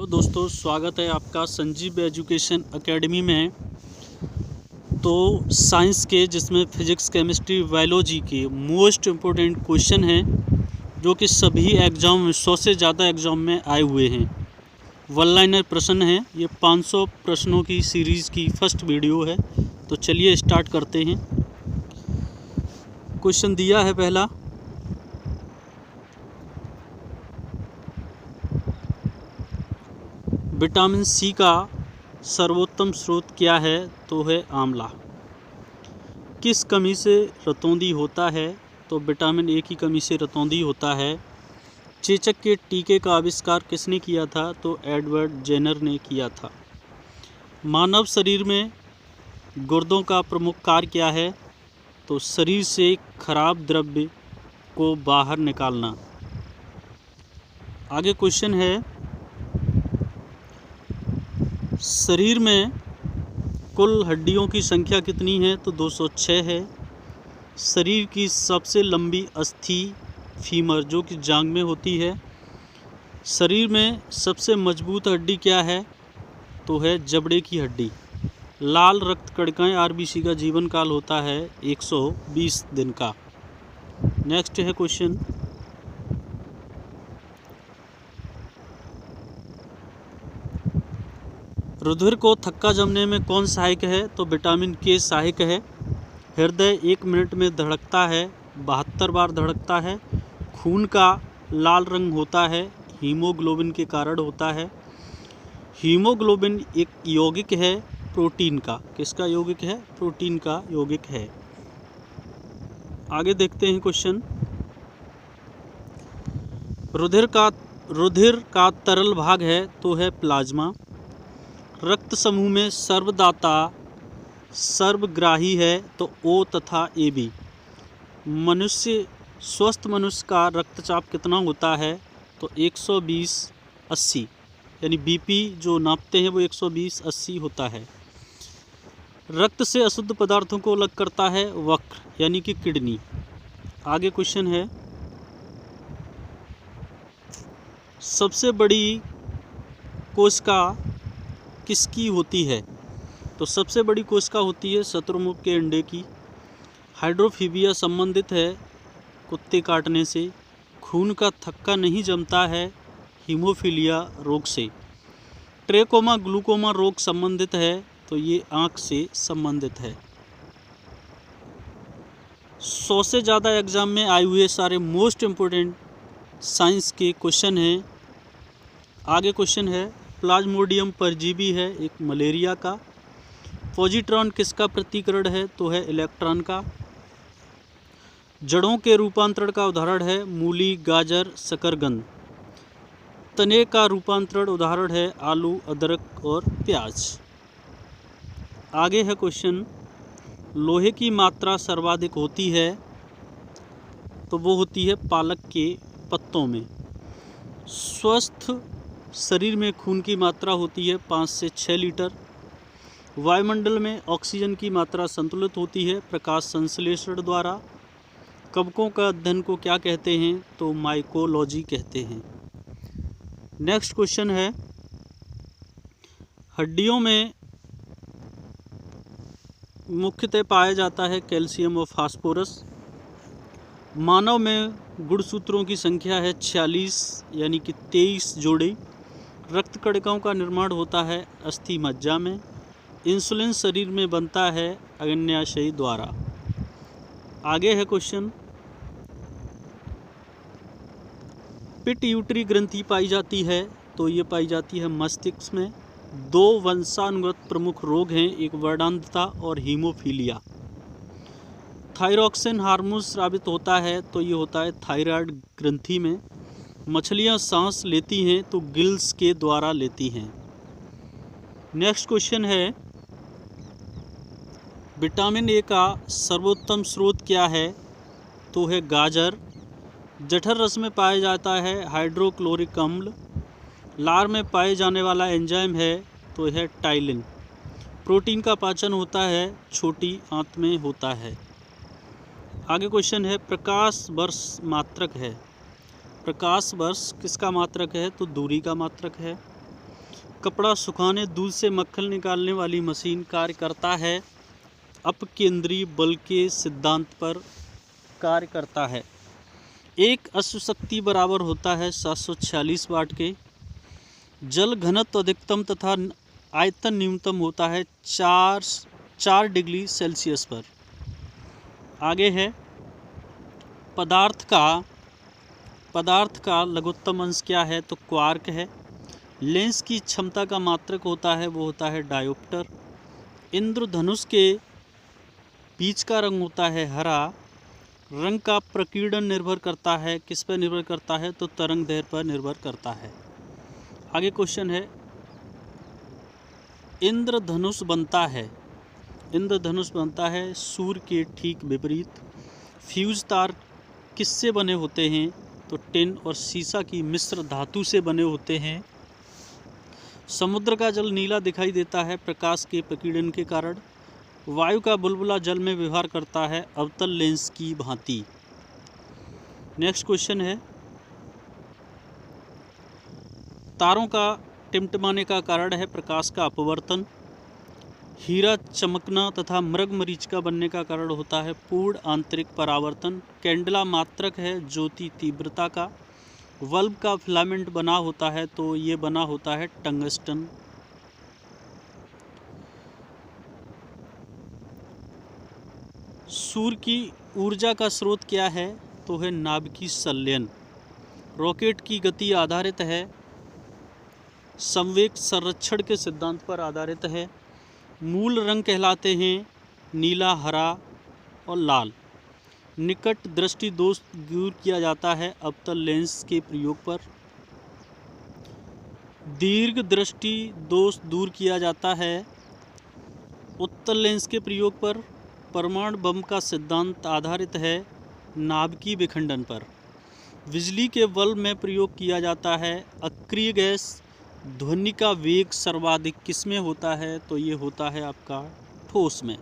दोस्तों, स्वागत है आपका संजीव एजुकेशन एकेडमी में। तो साइंस के जिसमें फिजिक्स, केमिस्ट्री, बायोलॉजी के मोस्ट इम्पोर्टेंट क्वेश्चन हैं जो कि सभी एग्ज़ाम में 100 से ज़्यादा एग्ज़ाम में आए हुए हैं। वन लाइनर प्रश्न हैं। ये 500 प्रश्नों की सीरीज़ की फर्स्ट वीडियो है। तो चलिए स्टार्ट करते हैं। क्वेश्चन दिया है पहला, विटामिन सी का सर्वोत्तम स्रोत क्या है? तो है आंवला। किस कमी से रतौंधी होता है? तो विटामिन ए की कमी से रतौंधी होता है। चेचक के टीके का आविष्कार किसने किया था? तो एडवर्ड जेनर ने किया था। मानव शरीर में गुर्दों का प्रमुख कार्य क्या है? तो शरीर से खराब द्रव्य को बाहर निकालना। आगे क्वेश्चन है, शरीर में कुल हड्डियों की संख्या कितनी है? तो 206 है। शरीर की सबसे लंबी अस्थि फीमर जो कि जांघ में होती है। शरीर में सबसे मजबूत हड्डी क्या है? तो है जबड़े की हड्डी। लाल रक्त कणिकाएं आरबीसी का जीवन काल होता है 120 दिन का। नेक्स्ट है क्वेश्चन, रुधिर को थक्का जमने में कौन सहायक है? तो विटामिन के सहायक है। हृदय 1 मिनट में धड़कता है 72 बार धड़कता है। खून का लाल रंग होता है हीमोग्लोबिन के कारण होता है। हीमोग्लोबिन एक यौगिक है प्रोटीन का। किसका यौगिक है? प्रोटीन का यौगिक है। आगे देखते हैं क्वेश्चन, रुधिर का तरल भाग है तो है प्लाज्मा। रक्त समूह में सर्वदाता सर्वग्राही है तो ओ तथा ए बी। स्वस्थ मनुष्य का रक्तचाप कितना होता है? तो 120/80, यानी बीपी जो नापते हैं वो 120/80 होता है। रक्त से अशुद्ध पदार्थों को अलग करता है वक्र यानी कि किडनी। आगे क्वेश्चन है, सबसे बड़ी कोशिका किसकी होती है? तो सबसे बड़ी कोशिका होती है शत्रुमुख के अंडे की। हाइड्रोफीबिया संबंधित है कुत्ते काटने से। खून का थक्का नहीं जमता है हीमोफीलिया रोग से। ट्रेकोमा ग्लूकोमा रोग संबंधित है तो ये आँख से संबंधित है। 100 से ज़्यादा एग्जाम में आए हुए सारे मोस्ट इम्पोर्टेंट साइंस के क्वेश्चन हैं। आगे क्वेश्चन है, प्लाज्मोडियम परजीवी है एक मलेरिया का। पॉजिट्रॉन किसका प्रतिकरण है? तो है इलेक्ट्रॉन का। जड़ों के रूपांतरण का उदाहरण है मूली, गाजर, शकरकंद। तने का रूपांतरण उदाहरण है आलू, अदरक और प्याज। आगे है क्वेश्चन, लोहे की मात्रा सर्वाधिक होती है तो वो होती है पालक के पत्तों में। स्वस्थ शरीर में खून की मात्रा होती है 5 से 6 लीटर। वायुमंडल में ऑक्सीजन की मात्रा संतुलित होती है प्रकाश संश्लेषण द्वारा। कवकों का अध्ययन को क्या कहते हैं? तो माइकोलॉजी कहते हैं। नेक्स्ट क्वेश्चन है, हड्डियों में मुख्यतः पाया जाता है कैल्शियम और फास्फोरस। मानव में गुणसूत्रों की संख्या है 46 यानी कि 23 जोड़े। रक्त कणिकाओं का निर्माण होता है अस्थि मज्जा में। इंसुलिन शरीर में बनता है अग्न्याशय द्वारा। आगे है क्वेश्चन, पिट्यूटरी ग्रंथि पाई जाती है तो ये पाई जाती है मस्तिष्क में। 2 वंशानुगत प्रमुख रोग हैं, एक वर्णांधता और हीमोफीलिया। थायरॉक्सिन हार्मोन स्रावित होता है तो ये होता है थायराइड ग्रंथि में। मछलियाँ सांस लेती हैं तो गिल्स के द्वारा लेती हैं। नेक्स्ट क्वेश्चन है, विटामिन ए का सर्वोत्तम स्रोत क्या है? तो है गाजर। जठर रस में पाया जाता है हाइड्रोक्लोरिक अम्ल। लार में पाए जाने वाला एंजाइम है तो है टाइलिन। प्रोटीन का पाचन होता है छोटी आंत में होता है। आगे क्वेश्चन है, प्रकाश वर्ष मात्रक है। प्रकाश वर्ष किसका मात्रक है? तो दूरी का मात्रक है। कपड़ा सुखाने, दूध से मक्खन निकालने वाली मशीन कार्य करता है? अपकेंद्री बल के सिद्धांत पर कार्य करता है। एक अश्वशक्ति बराबर होता है 746 वाट के। जल घनत्व अधिकतम तथा आयतन न्यूनतम होता है 4 डिग्री सेल्सियस पर। आगे है पदार्थ का लघुत्तम अंश क्या है? तो क्वार्क है। लेंस की क्षमता का मात्रक होता है, वो होता है डायोप्टर। इंद्रधनुष के बीच का रंग होता है हरा। रंग का प्रकीर्णन निर्भर करता है, किस पर निर्भर करता है? तो तरंग दैर्घ्य पर निर्भर करता है। आगे क्वेश्चन है, इंद्रधनुष बनता है सूर्य के ठीक विपरीत। फ्यूज तार किससे बने होते हैं? तो टिन और सीसा की मिश्र धातु से बने होते हैं। समुद्र का जल नीला दिखाई देता है प्रकाश के प्रकीर्णन के कारण। वायु का बुलबुला जल में व्यवहार करता है अवतल लेंस की भांति। नेक्स्ट क्वेश्चन है, तारों का टिमटिमाने का कारण है प्रकाश का अपवर्तन। हीरा चमकना तथा मृग मरीचिका बनने का कारण होता है पूर्ण आंतरिक परावर्तन। कैंडला मात्रक है ज्योति तीव्रता का। बल्ब का फिलामेंट बना होता है, तो ये बना होता है टंगस्टन। सूर्य की ऊर्जा का स्रोत क्या है? तो है नाभिकीय संलयन। रॉकेट की गति आधारित है संवेग संरक्षण के सिद्धांत पर आधारित है। मूल रंग कहलाते हैं नीला, हरा और लाल। निकट दृष्टि दोष दूर किया जाता है अवतल लेंस के प्रयोग पर। दीर्घ दृष्टि दोष दूर किया जाता है उत्तल लेंस के प्रयोग पर। परमाणु बम का सिद्धांत आधारित है नाभिकीय विखंडन पर। बिजली के बल्ब में प्रयोग किया जाता है अक्रिय गैस। ध्वनि का वेग सर्वाधिक किसमें होता है? तो ये होता है आपका ठोस में।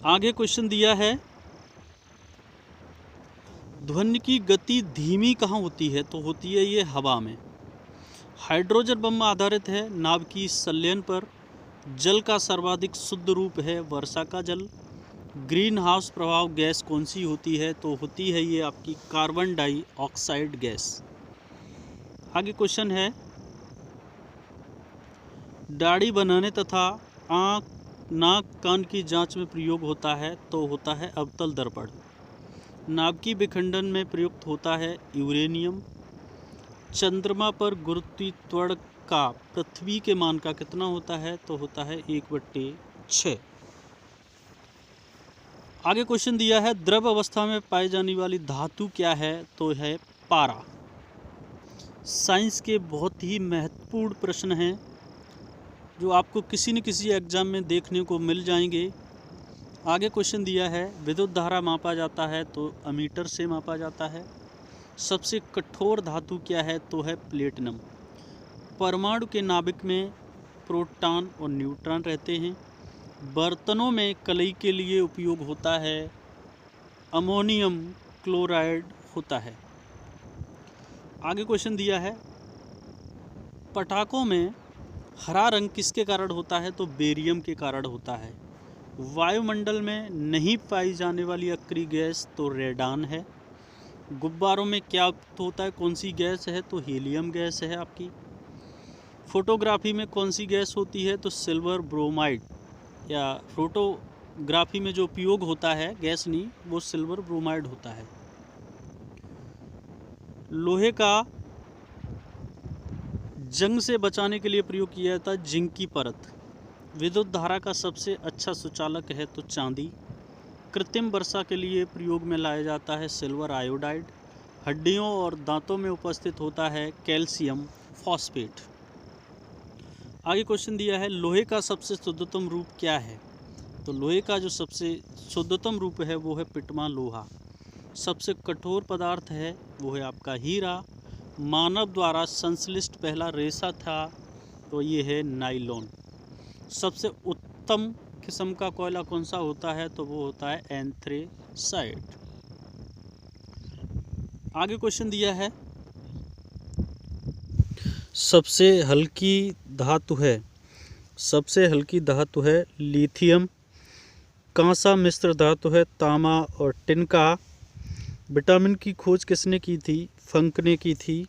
आगे क्वेश्चन दिया है, ध्वनि की गति धीमी कहाँ होती है? तो होती है ये हवा में। हाइड्रोजन बम आधारित है नाभिकीय संलयन पर। जल का सर्वाधिक शुद्ध रूप है वर्षा का जल। ग्रीन हाउस प्रभाव गैस कौन सी होती है? तो होती है ये आपकी कार्बन डाइऑक्साइड गैस। आगे क्वेश्चन है, दाढ़ी बनाने तथा आँख, नाक, कान की जांच में प्रयोग होता है, तो होता है अवतल दर्पण। नाभिकीय विखंडन में प्रयुक्त होता है यूरेनियम। चंद्रमा पर गुरुत्वाकर्षण का पृथ्वी के मान का कितना होता है? तो होता है 1/6। आगे क्वेश्चन दिया है, द्रव अवस्था में पाई जाने वाली धातु क्या है? तो है पारा। साइंस के बहुत ही महत्वपूर्ण प्रश्न हैं जो आपको किसी न किसी एग्जाम में देखने को मिल जाएंगे। आगे क्वेश्चन दिया है, विद्युत धारा मापा जाता है तो अमीटर से मापा जाता है। सबसे कठोर धातु क्या है? तो है प्लेटिनम। परमाणु के नाभिक में प्रोटॉन और न्यूट्रॉन रहते हैं। बर्तनों में कलई के लिए उपयोग होता है अमोनियम क्लोराइड होता है। आगे क्वेश्चन दिया है, पटाखों में हरा रंग किसके कारण होता है? तो बेरियम के कारण होता है। वायुमंडल में नहीं पाई जाने वाली अक्रिय गैस तो रेडान है। गुब्बारों में क्या होता है, कौन सी गैस है? तो हीलियम गैस है आपकी। फोटोग्राफी में कौन सी गैस होती है? तो सिल्वर ब्रोमाइड। या फोटोग्राफी में जो उपयोग होता है गैस नहीं, वो सिल्वर ब्रोमाइड होता है। लोहे का जंग से बचाने के लिए प्रयोग किया जाता है जिंक की परत। विद्युत धारा का सबसे अच्छा सुचालक है तो चांदी। कृत्रिम वर्षा के लिए प्रयोग में लाया जाता है सिल्वर आयोडाइड। हड्डियों और दांतों में उपस्थित होता है कैल्शियम फॉस्फेट। आगे क्वेश्चन दिया है, लोहे का सबसे शुद्धतम रूप क्या है? तो लोहे का जो सबसे शुद्धतम रूप है वो है पिटमा लोहा। सबसे कठोर पदार्थ है वो है आपका हीरा। मानव द्वारा संश्लिष्ट पहला रेशा था तो ये है नाइलॉन। सबसे उत्तम किस्म का कोयला कौन सा होता है? तो वो होता है एंथ्रेसाइट। आगे क्वेश्चन दिया है, सबसे हल्की धातु है, सबसे हल्की धातु है लिथियम। कांसा मिश्र धातु है तांबा और टिन का। विटामिन की खोज किसने की थी? फंक ने की थी।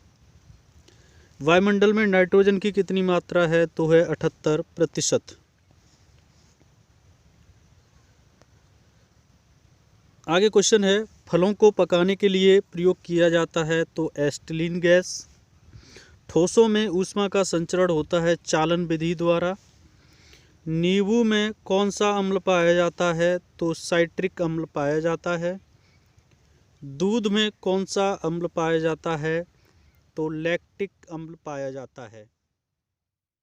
वायुमंडल में नाइट्रोजन की कितनी मात्रा है? तो है 78%। आगे क्वेश्चन है, फलों को पकाने के लिए प्रयोग किया जाता है तो एसिटिलीन गैस। ठोसों में ऊष्मा का संचरण होता है चालन विधि द्वारा। नींबू में कौन सा अम्ल पाया जाता है? तो साइट्रिक अम्ल पाया जाता है। दूध में कौन सा अम्ल पाया जाता है? तो लैक्टिक अम्ल पाया जाता है।